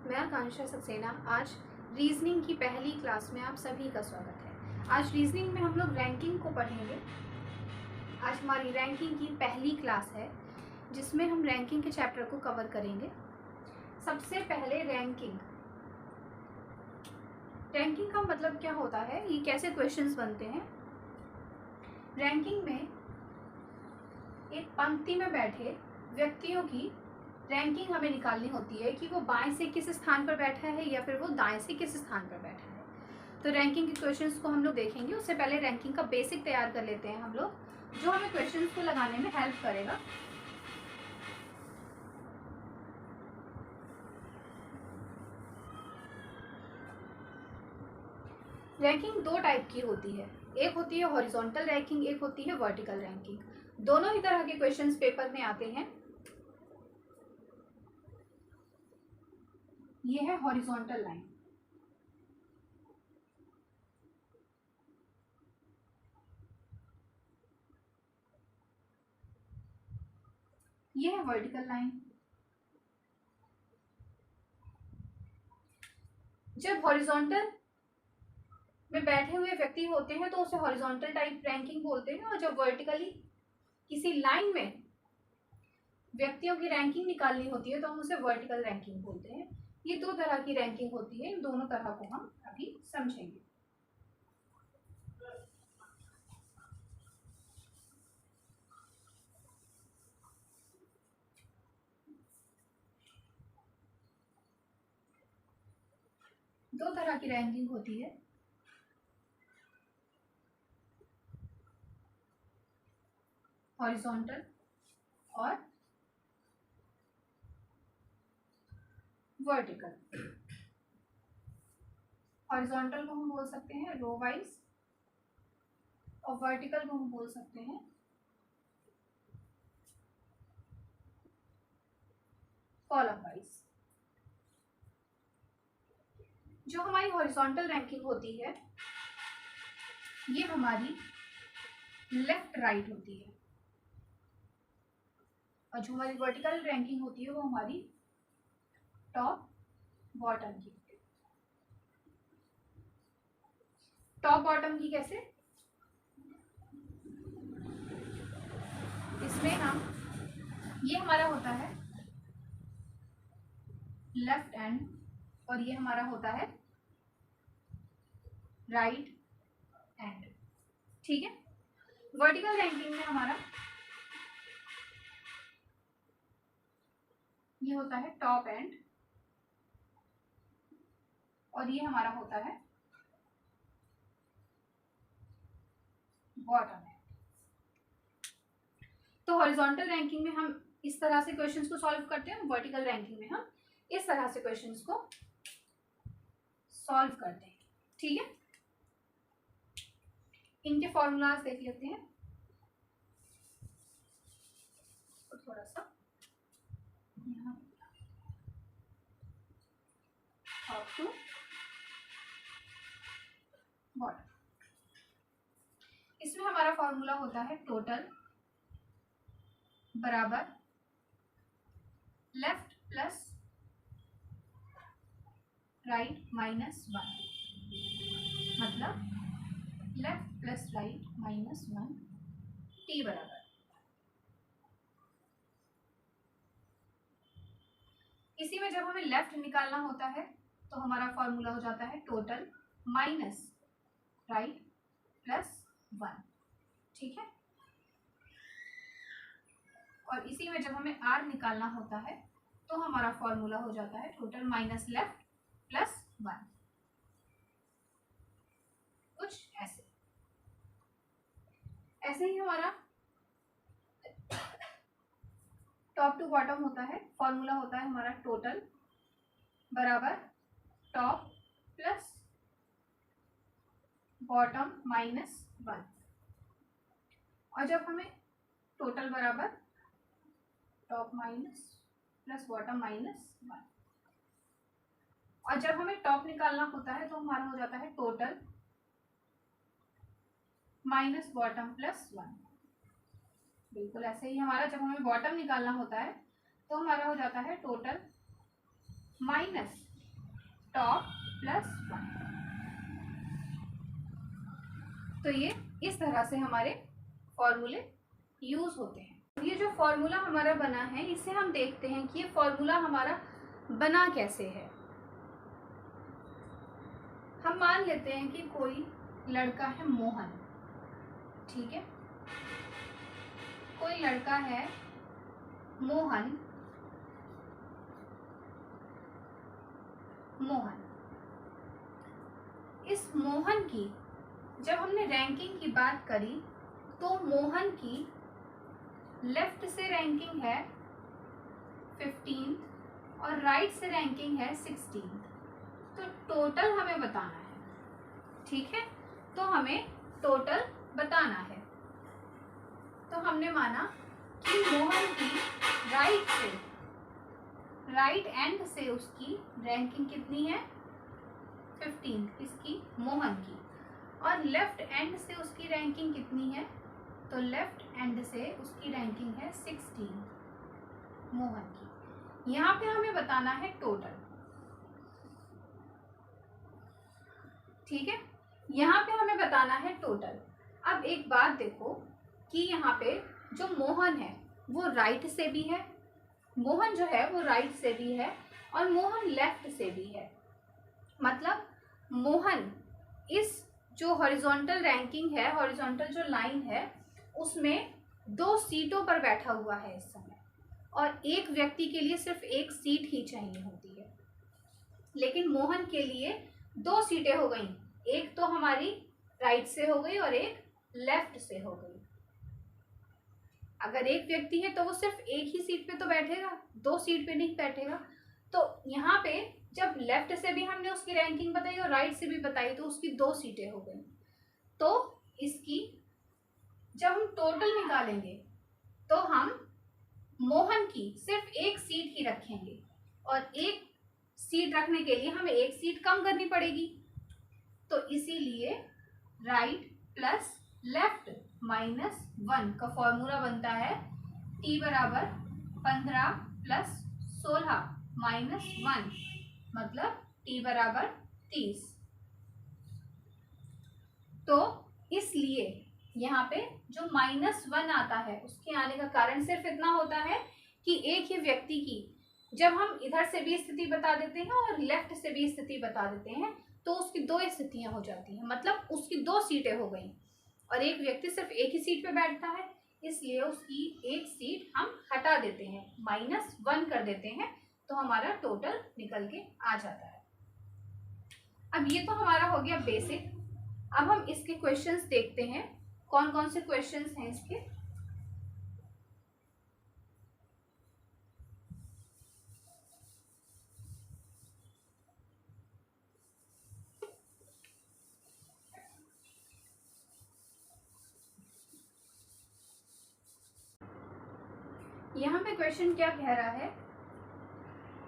मैं आकांक्षा सक्सेना। आज रीजनिंग की पहली क्लास में आप सभी का स्वागत है। आज रीजनिंग में हम लोग रैंकिंग को पढ़ेंगे। आज हमारी रैंकिंग की पहली क्लास है जिसमें हम रैंकिंग के चैप्टर को कवर करेंगे। सबसे पहले रैंकिंग का मतलब क्या होता है, ये कैसे क्वेश्चंस बनते हैं। रैंकिंग में एक पंक्ति में बैठे व्यक्तियों की रैंकिंग हमें निकालनी होती है कि वो बाएं से किस स्थान पर बैठा है या फिर वो दाएं से किस स्थान पर बैठा है। तो रैंकिंग के क्वेश्चंस को हम लोग देखेंगे। उससे पहले रैंकिंग का बेसिक तैयार कर लेते हैं हम लोग, जो हमें क्वेश्चंस को लगाने में हेल्प करेगा। रैंकिंग दो टाइप की होती है, एक होती है हॉरिजॉन्टल रैंकिंग, एक होती है वर्टिकल रैंकिंग। दोनों ही तरह के क्वेश्चंस पेपर में आते हैं। ये है हॉरिजॉन्टल लाइन, ये है वर्टिकल लाइन। जब हॉरिजॉन्टल में बैठे हुए व्यक्ति होते हैं तो उसे हॉरिजॉन्टल टाइप रैंकिंग बोलते हैं, और जब वर्टिकली किसी लाइन में व्यक्तियों की रैंकिंग निकालनी होती है तो हम उसे वर्टिकल रैंकिंग बोलते हैं। ये दो तरह की रैंकिंग होती है, इन दोनों तरह को हम अभी समझेंगे। दो तरह की रैंकिंग होती है, हॉरिजॉन्टल और वर्टिकल। हॉरिजॉन्टल को हम बोल सकते हैं रो वाइज और वर्टिकल को हम बोल सकते हैं कॉलम वाइज। जो हमारी हॉरिजॉन्टल रैंकिंग होती है ये हमारी लेफ्ट राइट होती है, और जो हमारी वर्टिकल रैंकिंग होती है वो हमारी टॉप बॉटम की। टॉप बॉटम की कैसे? इसमें हम ये हमारा होता है लेफ्ट एंड और ये हमारा होता है राइट एंड, ठीक है। वर्टिकल रैंकिंग में हमारा ये होता है टॉप एंड और ये हमारा होता है बॉटम एंड। तो हॉरिजॉन्टल रैंकिंग में हम इस तरह से क्वेश्चंस को सॉल्व करते हैं, वर्टिकल रैंकिंग में हम इस तरह से क्वेश्चंस को सॉल्व करते हैं, ठीक है। इनके फॉर्मूलाज देख लेते हैं। तो थोड़ा सा यहाँ टॉप टू बॉटम। इसमें हमारा फॉर्मूला होता है टोटल बराबर लेफ्ट प्लस राइट माइनस 1, मतलब left plus right minus 1 T बराबर। इसी में जब हमें लेफ्ट निकालना होता है तो हमारा फॉर्मूला हो जाता है टोटल माइनस राइट प्लस 1, ठीक है। और इसी में जब हमें आर निकालना होता है तो हमारा फॉर्मूला हो जाता है टोटल माइनस लेफ्ट प्लस 1, कुछ ऐसे। ऐसे ही हमारा टॉप टू बॉटम होता है। फॉर्मूला होता है हमारा टोटल बराबर टॉप प्लस बॉटम माइनस 1, और जब हमें टोटल बराबर top minus plus bottom minus 1, और जब हमें टॉप निकालना होता है तो हमारा हो जाता है टोटल माइनस बॉटम प्लस 1। बिल्कुल ऐसे ही हमारा जब हमें बॉटम निकालना होता है तो हमारा हो जाता है टोटल माइनस टॉप प्लस 1। तो ये इस तरह से हमारे फॉर्मूले यूज होते हैं। ये जो फॉर्मूला हमारा बना है इसे हम देखते हैं कि ये फॉर्मूला हमारा बना कैसे है। हम मान लेते हैं कि कोई लड़का है मोहन, ठीक है, कोई लड़का है मोहन, इस मोहन की जब हमने रैंकिंग की बात करी तो मोहन की लेफ्ट से रैंकिंग है 15th और राइट से रैंकिंग है 16th। तो टोटल हमें बताना है, ठीक है, तो हमें टोटल बताना है। तो हमने माना कि मोहन की राइट एंड से उसकी रैंकिंग कितनी है 15th, इसकी मोहन की, और लेफ्ट एंड से उसकी रैंकिंग कितनी है, तो लेफ्ट एंड से उसकी रैंकिंग है 16 मोहन की। यहाँ पे हमें बताना है टोटल, ठीक है, यहाँ पे हमें बताना है टोटल। अब एक बात देखो कि यहाँ पे जो मोहन है वो राइट से भी है, मोहन जो है वो राइट से भी है और मोहन लेफ्ट से भी है। मतलब मोहन इस जो हॉरिजॉन्टल रैंकिंग है, हॉरिजॉन्टल जो लाइन है, उसमें 2 सीटों पर बैठा हुआ है इस समय, और एक व्यक्ति के लिए सिर्फ 1 सीट ही चाहिए होती है। लेकिन मोहन के लिए 2 सीटें हो गई, एक तो हमारी राइट से हो गई और एक लेफ्ट से हो गई। अगर एक व्यक्ति है तो वो सिर्फ एक ही सीट पे तो बैठेगा, 2 सीट पे नहीं बैठेगा। तो यहाँ पे जब लेफ्ट से भी हमने उसकी रैंकिंग बताई और राइट से भी बताई तो उसकी 2 सीटें हो गई। तो इसकी जब हम टोटल निकालेंगे तो हम मोहन की सिर्फ 1 सीट ही रखेंगे, और 1 सीट रखने के लिए हमें 1 सीट कम करनी पड़ेगी। तो इसीलिए राइट प्लस लेफ्ट माइनस 1 का फॉर्मूला बनता है t बराबर 15 प्लस 16 माइनस 1, मतलब t बराबर 30। तो इसलिए यहाँ पे जो -1 आता है उसके आने का कारण सिर्फ इतना होता है कि एक ही व्यक्ति की जब हम इधर से भी स्थिति बता देते हैं और लेफ्ट से भी स्थिति बता देते हैं तो उसकी 2 स्थितियां हो जाती हैं, मतलब उसकी 2 सीटें हो गई, और एक व्यक्ति सिर्फ एक ही सीट पे बैठता है, इसलिए उसकी 1 सीट हम हटा देते हैं, -1 कर देते हैं, तो हमारा टोटल निकल के आ जाता है। अब ये तो हमारा हो गया बेसिक। अब हम इसके क्वेश्चंस देखते हैं, कौन कौन से क्वेश्चंस हैं इसके। यहाँ पे क्वेश्चन क्या कह रहा है,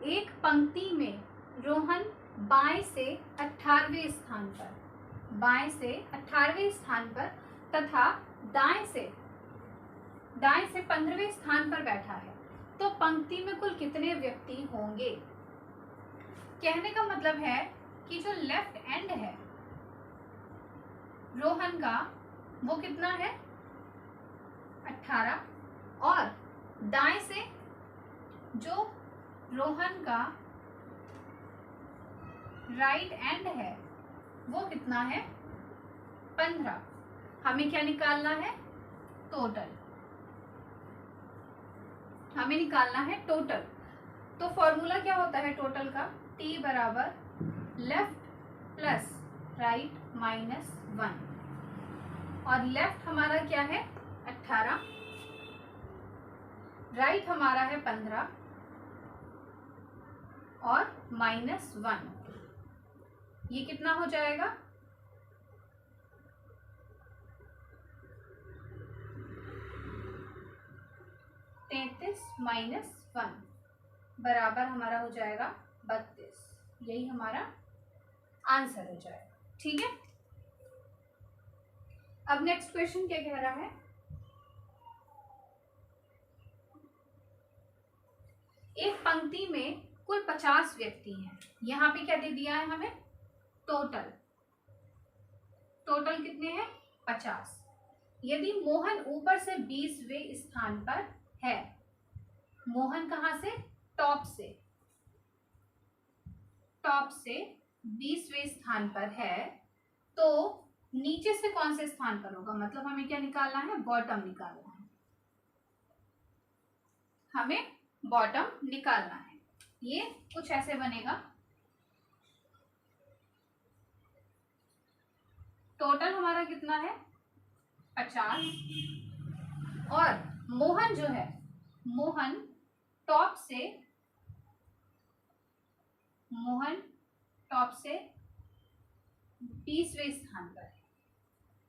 एक पंक्ति में रोहन बाएं से 18वें स्थान पर, बाएं से 18वें स्थान पर तथा दाएं से 15वें स्थान पर बैठा है, तो पंक्ति में कुल कितने व्यक्ति होंगे। कहने का मतलब है कि जो लेफ्ट एंड है रोहन का वो कितना है 18, और दाएं से जो रोहन का राइट एंड है वो कितना है 15। हमें क्या निकालना है, टोटल, हमें निकालना है टोटल। तो फॉर्मूला क्या होता है टोटल का, t बराबर लेफ्ट प्लस राइट माइनस 1, और लेफ्ट हमारा क्या है 18, राइट हमारा है 15 और -1, ये कितना हो जाएगा 33 माइनस 1 बराबर हमारा हो जाएगा 32। यही हमारा आंसर हो जाएगा, ठीक है। अब नेक्स्ट क्वेश्चन क्या कह रहा है, एक पंक्ति में कुल 50 व्यक्ति हैं। यहाँ पे क्या दे दिया है हमें, टोटल कितने हैं, 50। यदि मोहन ऊपर से 20वें स्थान पर है, मोहन कहाँ से, टॉप से 20वें स्थान पर है, तो नीचे से कौन से स्थान पर होगा, मतलब हमें क्या निकालना है, बॉटम निकालना है, हमें बॉटम निकालना है। ये कुछ ऐसे बनेगा, टोटल हमारा कितना है 50, और मोहन जो है, मोहन टॉप से 20वें स्थान पर है,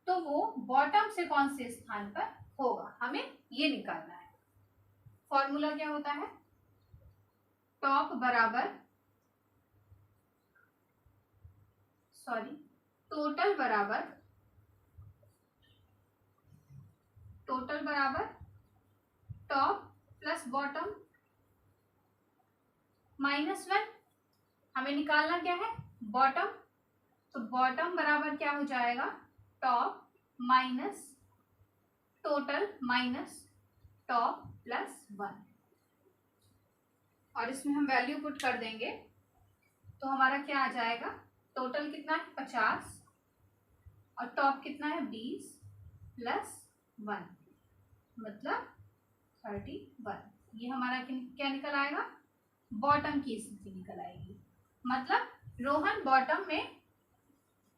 तो वो बॉटम से कौन से स्थान पर होगा, हमें ये निकालना है। फॉर्मूला क्या होता है, टॉप बराबर टोटल बराबर टॉप प्लस बॉटम -1। हमें निकालना क्या है, बॉटम, तो बॉटम बराबर क्या हो जाएगा, top minus total minus top plus 1, और इसमें हम वैल्यू पुट कर देंगे तो हमारा क्या आ जाएगा, टोटल कितना है 50 और टॉप कितना है 20 प्लस 1 मतलब 31। ये हमारा क्या निकल आएगा, बॉटम की स्थिति निकल आएगी, मतलब रोहन बॉटम में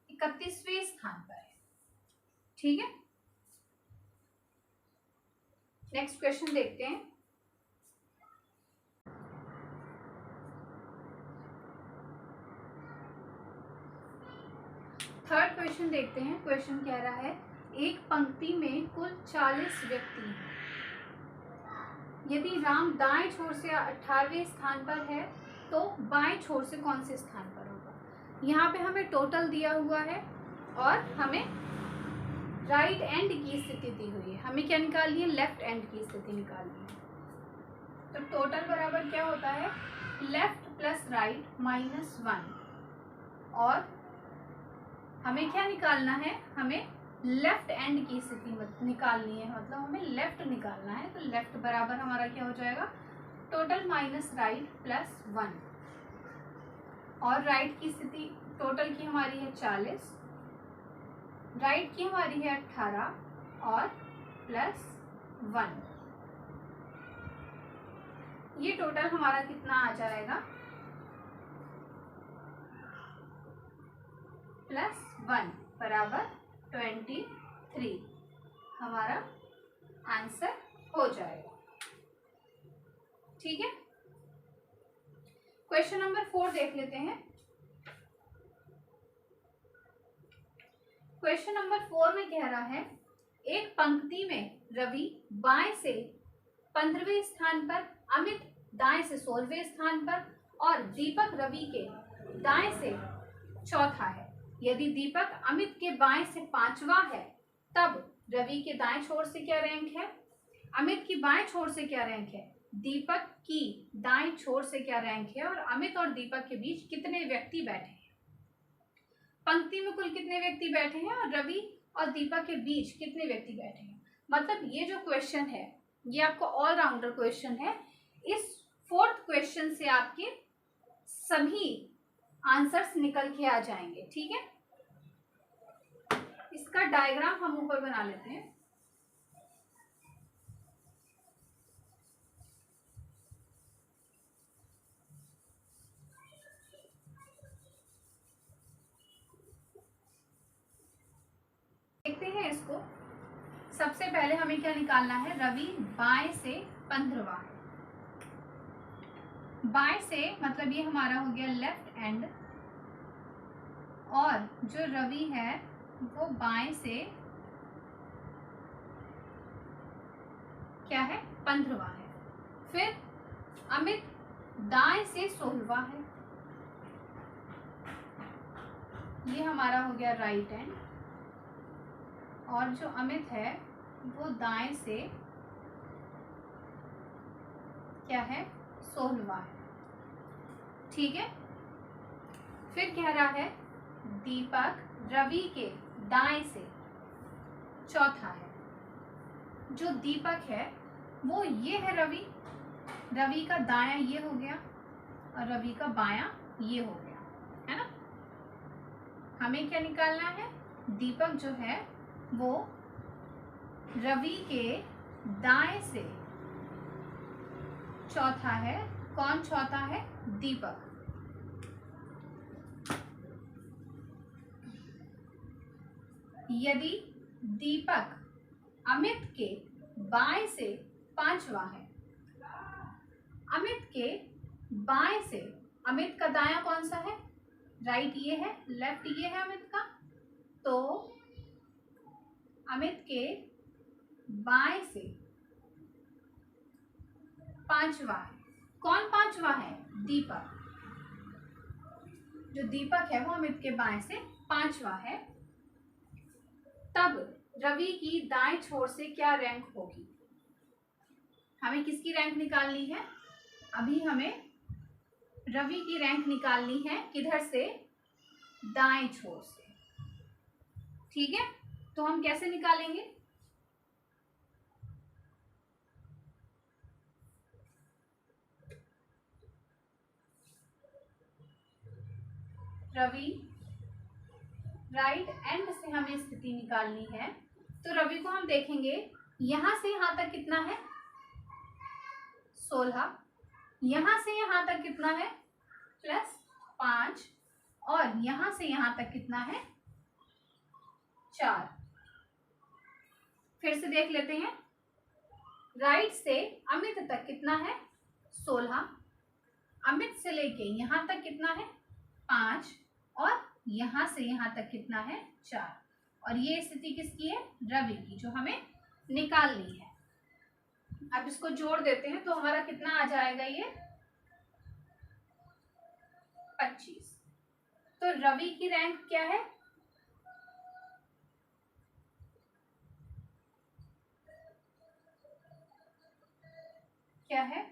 31वें स्थान पर है। ठीक है, नेक्स्ट क्वेश्चन देखते हैं। थर्ड क्वेश्चन देखते हैं। क्वेश्चन कह रहा है, एक पंक्ति में कुल 40 व्यक्ति हैं। यदि राम दाएं छोर से 18वें स्थान पर है, तो बाएं छोर से कौन से स्थान पर होगा। यहाँ पे हमें टोटल दिया हुआ है और हमें राइट एंड की स्थिति दी हुई है, हमें क्या निकालनी है, लेफ्ट एंड की स्थिति निकालनी है। तो टोटल बराबर क्या होता है, लेफ्ट प्लस राइट -1, और हमें क्या निकालना है, हमें लेफ्ट एंड की स्थिति निकालनी है, मतलब हमें लेफ्ट निकालना है। तो लेफ्ट बराबर हमारा क्या हो जाएगा, टोटल माइनस राइट प्लस 1, और राइट की स्थिति टोटल की हमारी है 40, राइट की हमारी है 18 और प्लस 1। ये टोटल हमारा कितना आ जाएगा, +1 बराबर 23 हमारा आंसर हो जाएगा। ठीक है, क्वेश्चन नंबर 4 देख लेते हैं। क्वेश्चन नंबर 4 में कह रहा है, एक पंक्ति में रवि बाएं से 15वें स्थान पर, अमित दाएं से 16वें स्थान पर और दीपक रवि के दाएं से चौथा है। यदि दीपक अमित के बाएं से 5वां है, तब रवि के दाएं छोर से क्या रैंक है, अमित की बाएं छोर से क्या रैंक है, दीपक की दाएं छोर से क्या रैंक है, और अमित और दीपक के बीच कितने व्यक्ति बैठे हैं। पंक्ति में कुल कितने व्यक्ति बैठे हैं और रवि और दीपक के बीच कितने व्यक्ति बैठे हैं। मतलब ये जो क्वेश्चन है ये आपको ऑलराउंडर क्वेश्चन है। इस 4th क्वेश्चन से आपके सभी आंसर्स निकल के आ जाएंगे। ठीक है, इसका डायग्राम हम ऊपर बना लेते हैं। देखते हैं इसको। सबसे पहले हमें क्या निकालना है, रवि बाएं से 15वां है। बाएं से मतलब ये हमारा हो गया लेफ्ट एंड, और जो रवि है वो बाएं से क्या है, 15वां है। फिर अमित दाएं से 16वां है, ये हमारा हो गया राइट हैंड, और जो अमित है वो दाएं से क्या है, 16वां है। ठीक है। फिर कह रहा है दीपक रवि के दाएं से चौथा है। जो दीपक है वो ये है रवि, रवि का दायां ये हो गया और रवि का बायां ये हो गया, है ना। हमें क्या निकालना है, दीपक जो है वो रवि के दाएं से चौथा है। कौन चौथा है, दीपक। यदि दीपक अमित के बाएं से पांचवा है, अमित के बाएं से, अमित का दायां कौन सा है, राइट ये है, लेफ्ट ये है अमित का, तो अमित के बाएं से पांचवा है। कौन पांचवा है, दीपक। जो दीपक है वो अमित के बाएं से पांचवा है। तब रवि की दाएं छोर से क्या रैंक होगी। हमें किसकी रैंक निकालनी है, अभी हमें रवि की रैंक निकालनी है, किधर से, दाएं छोर से। ठीक है, तो हम कैसे निकालेंगे, रवि राइट एंड से हमें स्थिति निकालनी है। तो रवि को हम देखेंगे, यहां से यहां तक कितना है, 16, यहां से यहां तक कितना है, +5, और यहां से यहां तक कितना है, 4। फिर से देख लेते हैं, राइट से अमित तक कितना है, 16, अमित से लेके यहां तक कितना है, 5, और यहां से यहां तक कितना है, 4। और ये स्थिति किसकी है, रवि की, जो हमें निकालनी है। अब इसको जोड़ देते हैं तो हमारा कितना आ जाएगा, ये 25। तो रवि की रैंक क्या है, क्या है,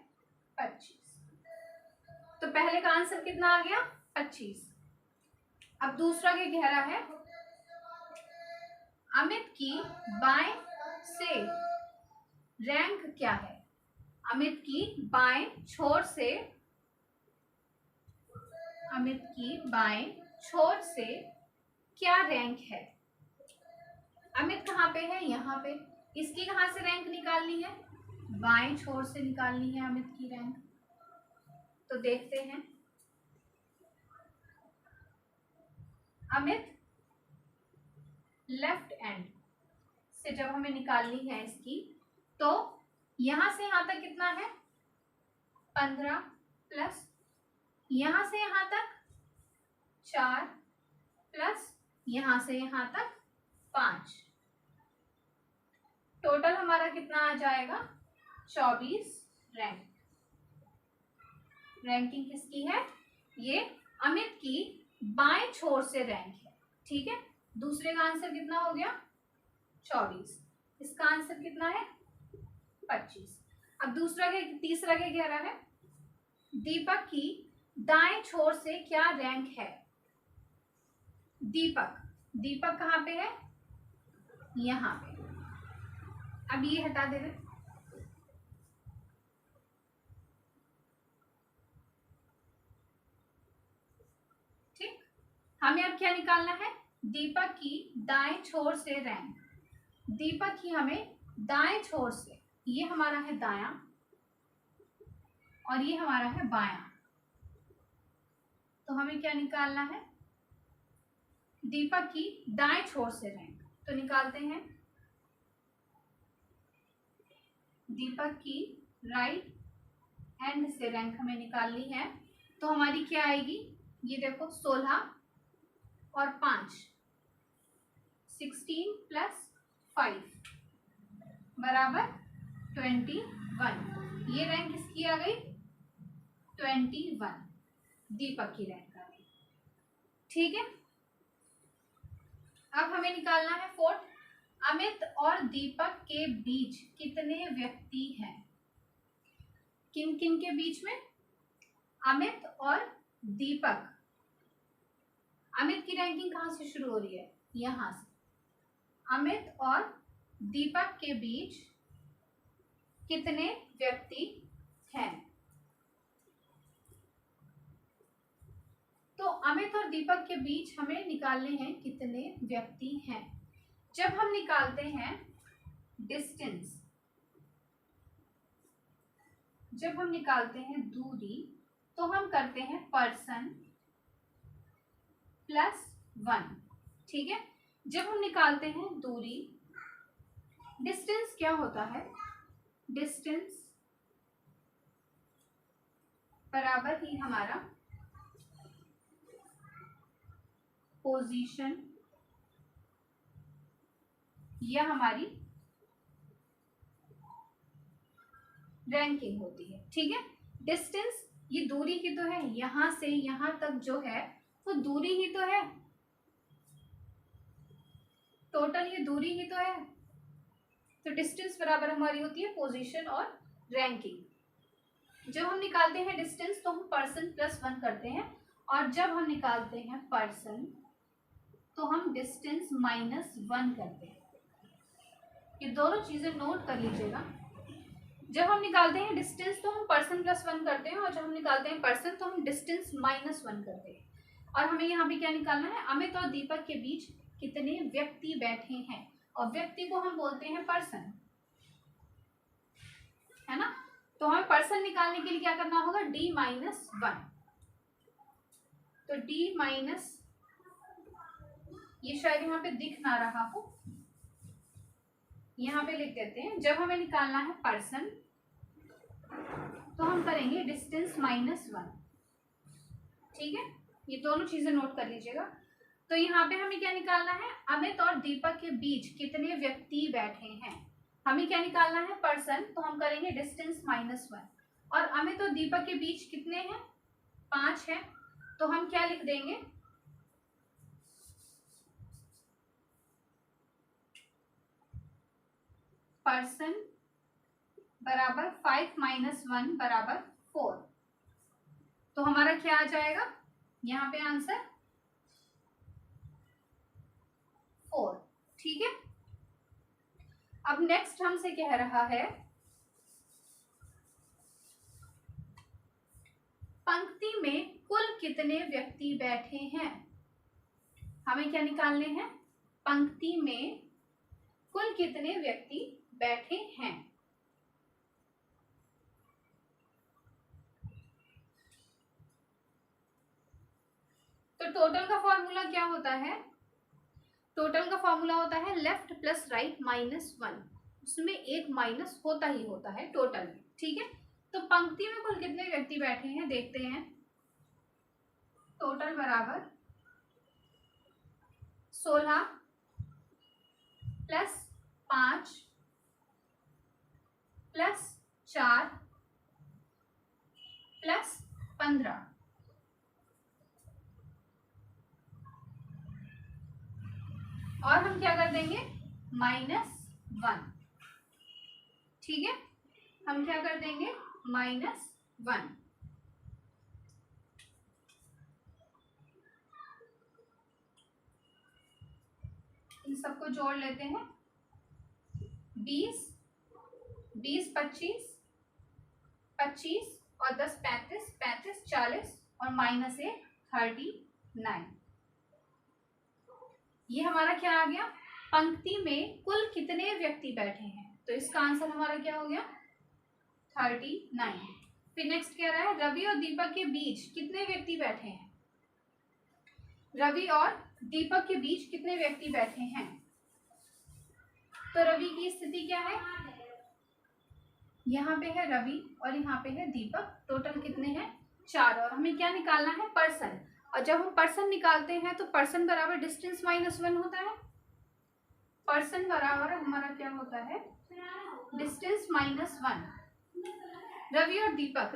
25। तो पहले का आंसर कितना आ गया, 25। अब दूसरा क्या कह रहा है, अमित की बाएं से रैंक क्या है। अमित की बाएं छोर से, अमित की बाएं छोर से क्या रैंक है। अमित कहाँ पे है, यहाँ पे, इसकी कहाँ से रैंक निकालनी है, बाएं छोर से निकालनी है अमित की रैंक। तो देखते हैं, अमित लेफ्ट एंड से जब हमें निकालनी है इसकी, तो यहां से यहां तक कितना है, 15, प्लस यहां से यहां तक 4, प्लस यहां से यहां तक 5। टोटल हमारा कितना आ जाएगा, 24 रैंक। रैंकिंग किसकी है, ये अमित की बाएं छोर से रैंक है। ठीक है, दूसरे का आंसर कितना हो गया, 24। इसका आंसर कितना है, 25। अब तीसरा क्या कह रहा है, दीपक की दाएं छोर से क्या रैंक है। दीपक कहाँ पे है, यहाँ पे। अब ये हटा दे रहे, ठीक। हमें अब क्या निकालना है, दीपक की दाएं छोर से रैंक। दीपक की हमें दाएं छोर से, ये हमारा है दायां और ये हमारा है बायां, तो हमें क्या निकालना है, दीपक की दाएं छोर से रैंक। तो निकालते हैं, दीपक की राइट एंड से रैंक हमें निकालनी है। तो हमारी क्या आएगी, ये देखो 16 और 5, 16 + 5 बराबर 21। ये रैंक किसकी आ गई, 21, दीपक की रैंक आ गई। ठीक है, अब हमें निकालना है फोर्थ, अमित और दीपक के बीच कितने व्यक्ति हैं। किन किन के बीच में, अमित और दीपक, अमित की रैंकिंग कहाँ से शुरू हो रही है? यहां से। अमित और दीपक के बीच कितने व्यक्ति हैं? तो अमित और दीपक के बीच हमें निकालने हैं कितने व्यक्ति हैं। जब हम निकालते हैं डिस्टेंस, जब हम निकालते हैं दूरी, तो हम करते हैं पर्सन प्लस 1। ठीक है, जब हम निकालते हैं दूरी, डिस्टेंस क्या होता है? डिस्टेंस बराबर ही हमारा पोजीशन या हमारी रैंकिंग होती है। ठीक है, डिस्टेंस ये दूरी ही तो है, यहां से यहां तक जो है वो दूरी ही तो है, टोटल ये दूरी ही तो है। तो डिस्टेंस बराबर हमारी होती है पोजीशन और रैंकिंग। जब हम निकालते हैं डिस्टेंस तो हम पर्सन प्लस 1 करते हैं, और जब हम निकालते हैं पर्सन तो हम डिस्टेंस माइनस 1 करते हैं। ये दोनों चीजें नोट कर लीजिएगा। जब हम निकालते हैं डिस्टेंस तो हम पर्सन प्लस 1 करते हैं, और जब हम निकालते हैं पर्सन तो हम डिस्टेंस माइनस 1 करते हैं। और हमें यहाँ पे क्या निकालना है? अमित और दीपक के बीच कितने व्यक्ति बैठे हैं, और व्यक्ति को हम बोलते हैं पर्सन, है ना। तो हमें पर्सन निकालने के लिए क्या करना होगा? d minus 1। तो d माइनस, ये शायद यहाँ पे दिख ना रहा हो, यहाँ पे लिख देते हैं। जब हमें निकालना है पर्सन तो हम करेंगे डिस्टेंस माइनस 1। ठीक है, ये दोनों चीजें नोट कर लीजिएगा। तो यहाँ पे हमें क्या निकालना है? अमित और दीपक के बीच कितने व्यक्ति बैठे हैं। हमें क्या निकालना है? पर्सन, तो हम करेंगे डिस्टेंस माइनस 1। और अमित और दीपक के बीच कितने हैं? 5 है, तो हम क्या लिख देंगे? पर्सन बराबर 5 माइनस 1 बराबर 4। तो हमारा क्या आ जाएगा यहाँ पे आंसर? 4। ठीक है, अब नेक्स्ट हमसे कह रहा है पंक्ति में कुल कितने व्यक्ति बैठे हैं। हमें क्या निकालने हैं? पंक्ति में कुल कितने व्यक्ति बैठे हैं। तो टोटल का फॉर्मूला क्या होता है? टोटल का फॉर्मूला होता है लेफ्ट प्लस राइट माइनस 1। उसमें एक माइनस होता ही होता है टोटल में। ठीक है, तो पंक्ति में कुल कितने व्यक्ति बैठे हैं देखते हैं। टोटल बराबर 16 प्लस 5 प्लस 4 प्लस 15। और हम क्या कर देंगे? माइनस 1। ठीक है, हम क्या कर देंगे? माइनस 1। इन सबको जोड़ लेते हैं। 20, 20 25, 25 और 10 35, 35 40 और माइनस 1 39। ये हमारा क्या आ गया? पंक्ति में कुल कितने व्यक्ति बैठे हैं। तो इसका आंसर हमारा क्या हो गया? 39। फिर नेक्स्ट कह रहा है रवि और दीपक के बीच कितने व्यक्ति बैठे हैं। रवि और दीपक के बीच कितने व्यक्ति बैठे हैं। तो रवि की स्थिति क्या है? यहाँ पे है रवि और यहाँ पे है दीपक। टोटल कितने हैं? 4। और हमें क्या निकालना है? पर्सन। और जब हम पर्सन निकालते हैं तो पर्सन बराबर डिस्टेंस माइनस 1 होता है। पर्सन बराबर हमारा क्या होता है? Distance minus 1। रवि और दीपक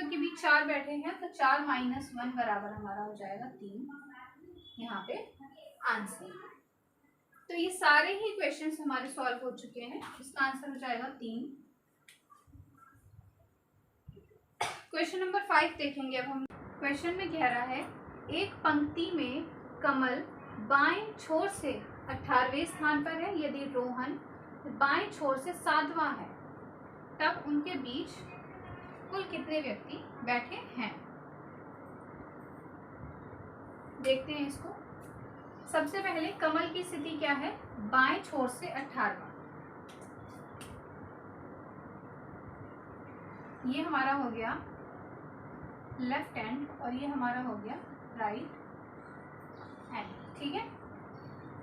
के बीच 4 बैठे हैं, तो 4 माइनस 1 बराबर हमारा हो जाएगा 3। यहाँ पे आंसर। तो ये सारे ही क्वेश्चंस हमारे सॉल्व हो चुके हैं। इसका आंसर हो जाएगा 3। क्वेश्चन नंबर 5 देखेंगे अब हम। क्वेश्चन में कह रहा है एक पंक्ति में कमल बाएं छोर से 18वें स्थान पर है, यदि रोहन बाएं छोर से 7वां है, तब उनके बीच कुल कितने व्यक्ति बैठे हैं। देखते हैं इसको। सबसे पहले कमल की स्थिति क्या है, बाएं छोर से 18वां, ये हमारा हो गया लेफ्ट हैंड और ये हमारा हो गया राइट हैंड, ठीक है।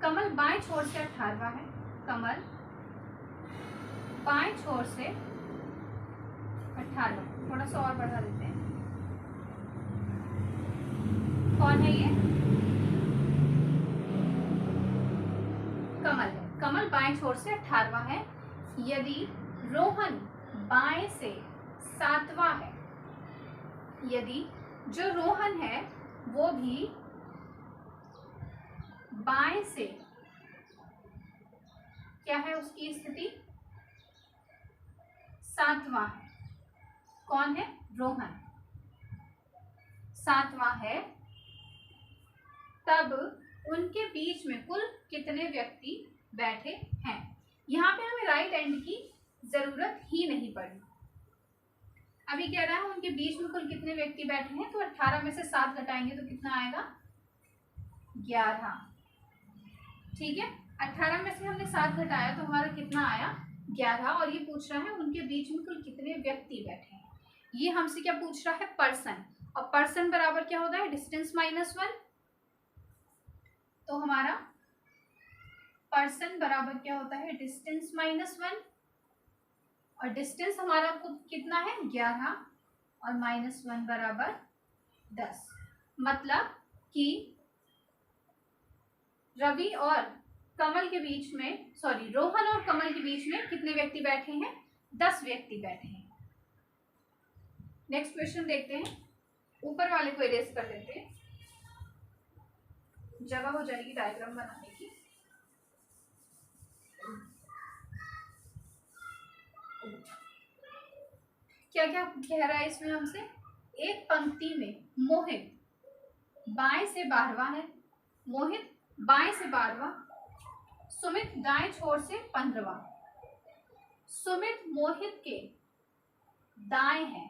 कमल बाएं छोर से 18वां है, कमल बाएं छोर से 18वां, थोड़ा सा और बढ़ा देते हैं। कौन है ये, कमल है। कमल बाएं छोर से 18वां है, यदि रोहन बाएं से 7वां है, यदि जो रोहन है वो भी बाएं से क्या है, उसकी स्थिति 7वां है। कौन है, रोहन 7वां है, तब उनके बीच में कुल कितने व्यक्ति बैठे हैं। यहाँ पे हमें राइट एंड की जरूरत ही नहीं पड़ी। अभी कह रहा है उनके बीच में कुल कितने व्यक्ति बैठे हैं, तो 18 में से 7 घटाएंगे तो कितना आएगा, 11, ठीक है। 18 में से हमने 7 घटाया तो हमारा कितना आया, 11। और ये पूछ रहा है उनके बीच में कुल कितने व्यक्ति बैठे हैं। ये हमसे क्या पूछ रहा है, पर्सन, और पर्सन बराबर क्या होता है, डिस्टेंस -1। तो हमारा पर्सन बराबर क्या होता है, डिस्टेंस -1, और डिस्टेंस हमारा कितना है, 11, और -1 बराबर 10। मतलब कि रवि और कमल के बीच में, सॉरी, रोहन और कमल के बीच में कितने व्यक्ति बैठे हैं, 10 व्यक्ति बैठे हैं। नेक्स्ट क्वेश्चन देखते हैं। ऊपर वाले को इरेज कर देते हैं, जगह हो जाएगी डायग्राम बनाने की। क्या क्या कह रहा है इसमें हमसे, एक पंक्ति में मोहित बाएं से 12वां है, मोहित बाएं से 12वां, सुमित दाएं छोर से 15वां। सुमित मोहित के दाएं है,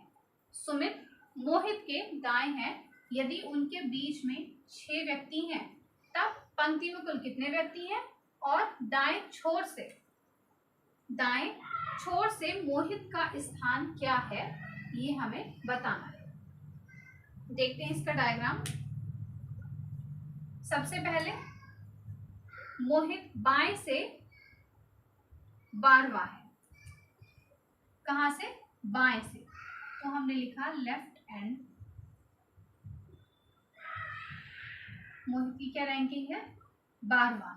सुमित मोहित के दाएं है, यदि उनके बीच में 6 व्यक्ति हैं, तब पंक्ति में कुल कितने व्यक्ति हैं, और दाएं छोर से मोहित का स्थान क्या है, ये हमें बताना है। देखते हैं इसका डायग्राम। सबसे पहले मोहित बाएं से 12वां है, कहां से, बाएं से, तो हमने लिखा लेफ्ट हैंड। मोहित की क्या रैंकिंग है, 12वां।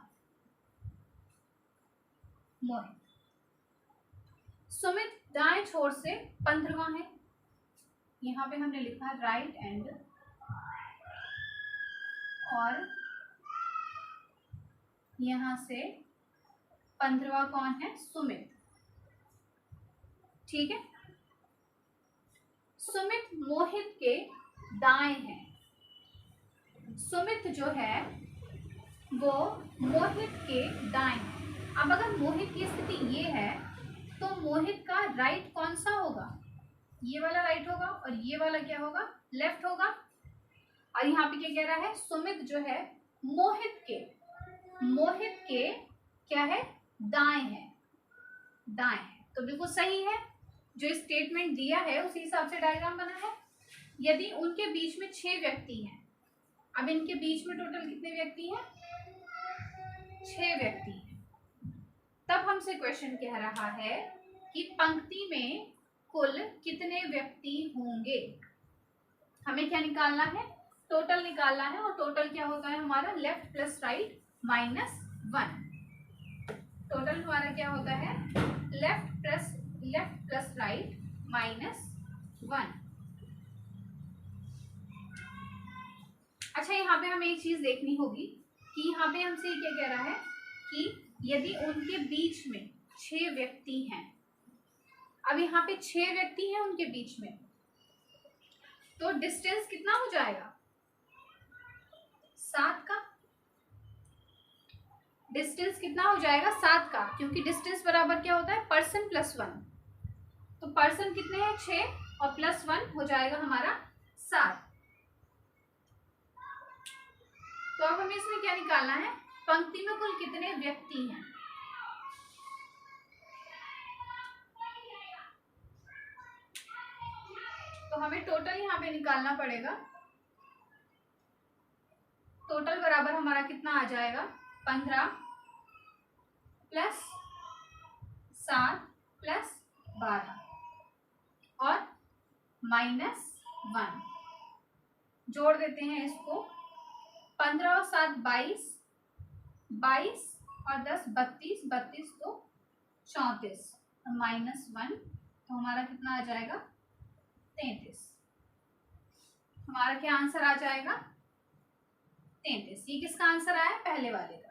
मोहित, सुमित दाएं छोर से 15वां है, यहाँ पे हमने लिखा राइट एंड, और यहाँ से 15वां कौन है, सुमित, ठीक है। सुमित मोहित के दाएं है, सुमित जो है वो मोहित के दाएं है। अब अगर मोहित की स्थिति ये है तो मोहित का राइट कौन सा होगा, ये वाला राइट होगा, और ये वाला क्या होगा, लेफ्ट होगा। और यहाँ पे क्या कह रहा है, सुमित जो है मोहित के क्या है, दाएं है, दाएं है, तो बिल्कुल सही है। जो स्टेटमेंट दिया है उसी हिसाब से डायग्राम बना है। यदि उनके बीच में 6 व्यक्ति हैं, अब इनके बीच में टोटल कितने व्यक्ति हैं, 6 व्यक्ति हैं, तब हमसे क्वेश्चन कह रहा है कि पंक्ति में कुल कितने व्यक्ति होंगे। हमें क्या निकालना है, टोटल निकालना है, और टोटल क्या होता है हमारा, लेफ्ट प्लस राइट -1। टोटल हमारा क्या होता है, लेफ्ट प्लस राइट -1। अच्छा, यहाँ पे हमें एक चीज देखनी होगी कि यहाँ पे हमसे क्या कह रहा है कि यदि उनके बीच में 6 व्यक्ति हैं, अब यहाँ पे 6 व्यक्ति हैं उनके बीच में, तो डिस्टेंस कितना हो जाएगा 7 का। डिस्टेंस कितना हो जाएगा 7 का, क्योंकि डिस्टेंस बराबर क्या होता है पर्सन प्लस 1। तो पर्सन कितने हैं 6 और प्लस 1 हो जाएगा हमारा 7। तो अब हमें इसमें क्या निकालना है, पंक्ति में कुल कितने व्यक्ति हैं। तो हमें टोटल यहाँ पे निकालना पड़ेगा। टोटल बराबर हमारा कितना आ जाएगा 15 प्लस 7 प्लस 12 और -1 जोड़ देते हैं इसको। 15 और 7 22, 22 और 10 32, 32 तो 34 और -1 तो हमारा कितना आ जाएगा 33। हमारा क्या आंसर आ जाएगा 33। ये किसका आंसर आया पहले वाले का।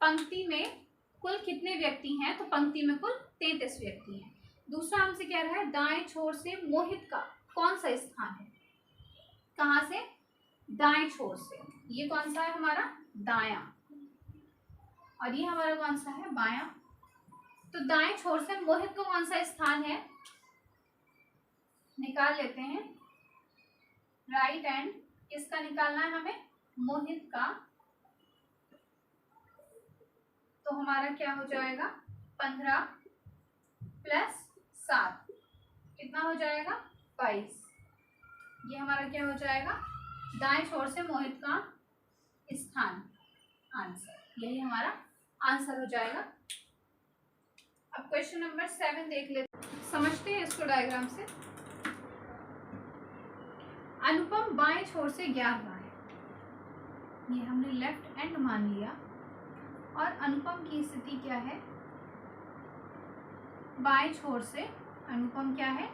पंक्ति में कुल कितने व्यक्ति हैं, तो पंक्ति में कुल 33 व्यक्ति हैं। दूसरा हमसे कह रहा है दाएं छोर से मोहित का कौन सा स्थान है। कहां से, दाएं छोर से। ये कौन सा है हमारा दायां, और ये हमारा कौन सा है बायां। तो दाएं छोर से मोहित का कौन सा स्थान है, निकाल लेते हैं। राइट एंड किसका निकालना है हमें, मोहित का। तो हमारा क्या हो जाएगा 15 प्लस 7 कितना हो जाएगा 22। ये हमारा क्या हो जाएगा दाएं छोर से मोहित का स्थान, आंसर। यही हमारा आंसर हो जाएगा। अब क्वेश्चन नंबर 7 देख लेते, समझते हैं इसको डायग्राम से। अनुपम बाएं छोर से 11वां है। ये हमने लेफ्ट एंड मान लिया, और अनुपम की स्थिति क्या है बाएं छोर से अनुपम क्या है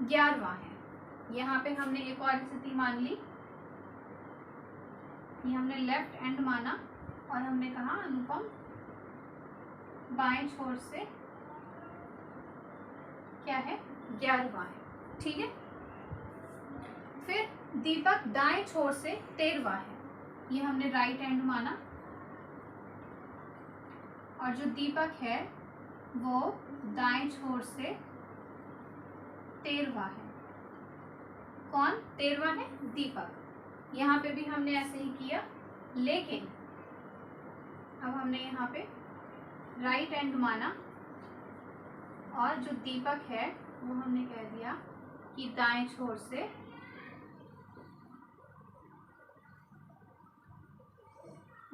11वां है। यहाँ पे हमने एक और स्थिति मान ली, ये हमने लेफ्ट एंड माना और हमने कहा अनुपम बाएं छोर से क्या है 11वां है, ठीक है। फिर दीपक दाएं छोर से 13वां है। ये हमने राइट एंड माना, और जो दीपक है वो दाएं छोर से 13वां है। कौन 13वां है दीपक। यहाँ पे भी हमने ऐसे ही किया, लेकिन अब हमने यहाँ पे राइट एंड माना, और जो दीपक है वो हमने कह दिया कि दाएं छोर से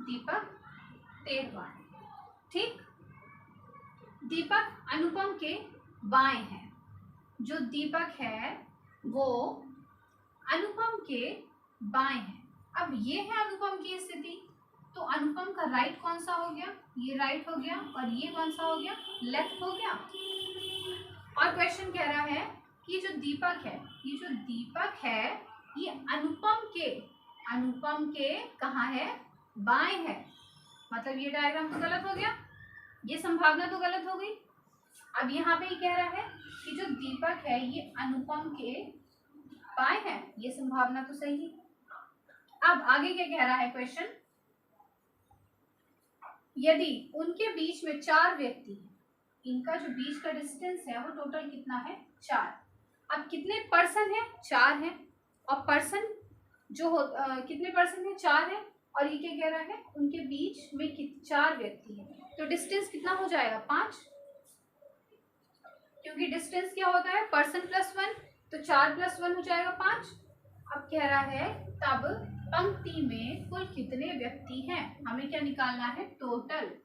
दीपक 13वां है, ठीक। दीपक अनुपम के बाएं है। जो दीपक है वो अनुपम के बाएं है। अब ये है अनुपम की स्थिति, तो अनुपम का राइट कौन सा हो गया, ये राइट हो गया, और ये कौन सा हो गया लेफ्ट हो गया। और क्वेश्चन कह रहा है कि जो दीपक है, ये जो दीपक है ये अनुपम के कहाँ है बाएं है। मतलब ये डायग्राम तो गलत हो गया, ये संभावना तो गलत हो गई। अब यहाँ पे ये कह रहा है कि जो दीपक है ये अनुपम के बाएं है, ये संभावना तो सही है। अब आगे क्या कह रहा है क्वेश्चन, यदि उनके बीच में 4 व्यक्ति हैं, इनका जो बीच का डिस्टेंस है वो टोटल कितना है 4। अब कितने पर्सन है 4 है, और पर्सन जो कितने पर्सन है 4 है, और ये क्या कह रहा है उनके बीच में 4 व्यक्ति हैं, तो डिस्टेंस कितना हो जाएगा 5, क्योंकि डिस्टेंस क्या होता है पर्सन प्लस 1, तो 4 प्लस 1 हो जाएगा 5। अब कह रहा है तब पंक्ति में कुल कितने व्यक्ति हैं, हमें क्या निकालना है टोटल।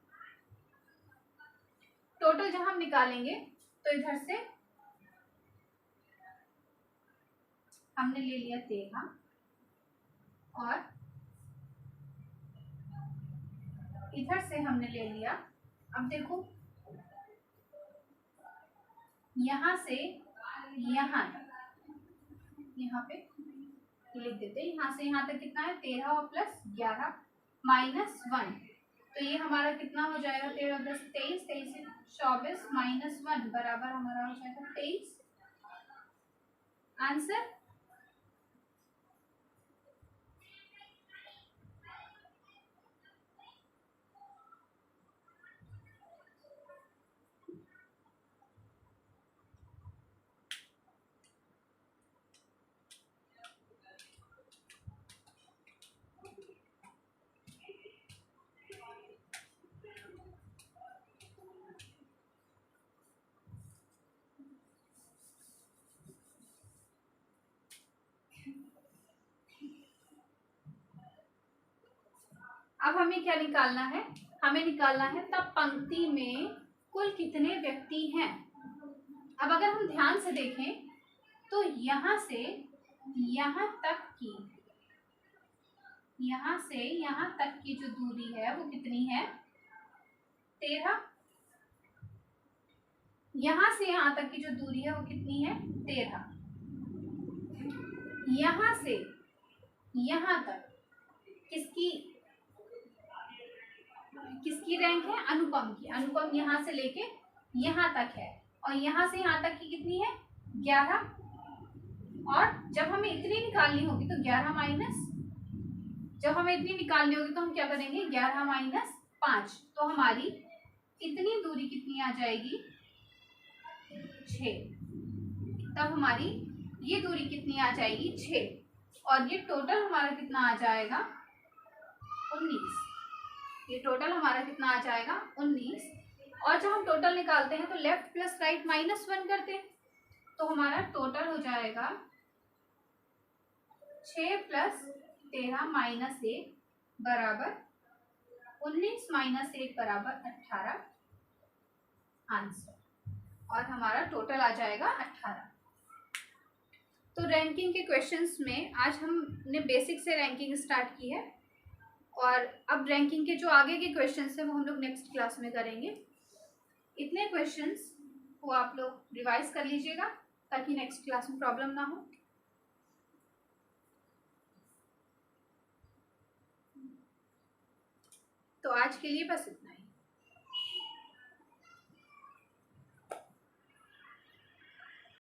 टोटल जब हम निकालेंगे तो इधर से हमने ले लिया 13, और इधर से हमने ले लिया, अब देखो यहां से यहाँ पे लिख देते हैं, यहाँ से यहाँ तक कितना है 13 और प्लस 11 -1, तो ये हमारा कितना हो जाएगा 13 10 23, 23 24 -1 बराबर हमारा हो जाएगा 23। आंसर अब हमें क्या निकालना है, हमें निकालना है तब पंक्ति में कुल कितने व्यक्ति हैं। अब अगर हम ध्यान से देखें तो यहां से यहां तक की, यहां से यहां तक की जो दूरी है वो कितनी है, 13। यहां से यहां तक की जो दूरी है वो कितनी है, 13। यहां से यहां तक किसकी किसकी रैंक है, अनुपम की। अनुपम यहां से लेके यहां तक है और यहां से यहां तक की कितनी है, 11। और जब हमें इतनी निकालनी होगी तो 11 माइनस, जब हमें इतनी निकालनी होगी तो हम क्या करेंगे, 11 माइनस 5, तो हमारी इतनी दूरी कितनी आ जाएगी, 6। तब हमारी ये दूरी कितनी आ जाएगी, 6। और ये टोटल हमारा कितना आ जाएगा, 19। ये टोटल हमारा कितना आ जाएगा, 19। और जब हम टोटल निकालते हैं तो लेफ्ट प्लस राइट -1 करते हैं, तो हमारा टोटल हो जाएगा 6 + 13 - 1 बराबर 19 - 1 बराबर 18 आंसर। और हमारा टोटल आ जाएगा 18। तो रैंकिंग के क्वेश्चंस में आज हमने बेसिक से रैंकिंग स्टार्ट की है और अब रैंकिंग के जो आगे के क्वेश्चंस हैं वो हम लोग नेक्स्ट क्लास में करेंगे। इतने क्वेश्चंस को आप लोग रिवाइज कर लीजिएगा ताकि नेक्स्ट क्लास में प्रॉब्लम ना हो। तो आज के लिए बस इतना ही।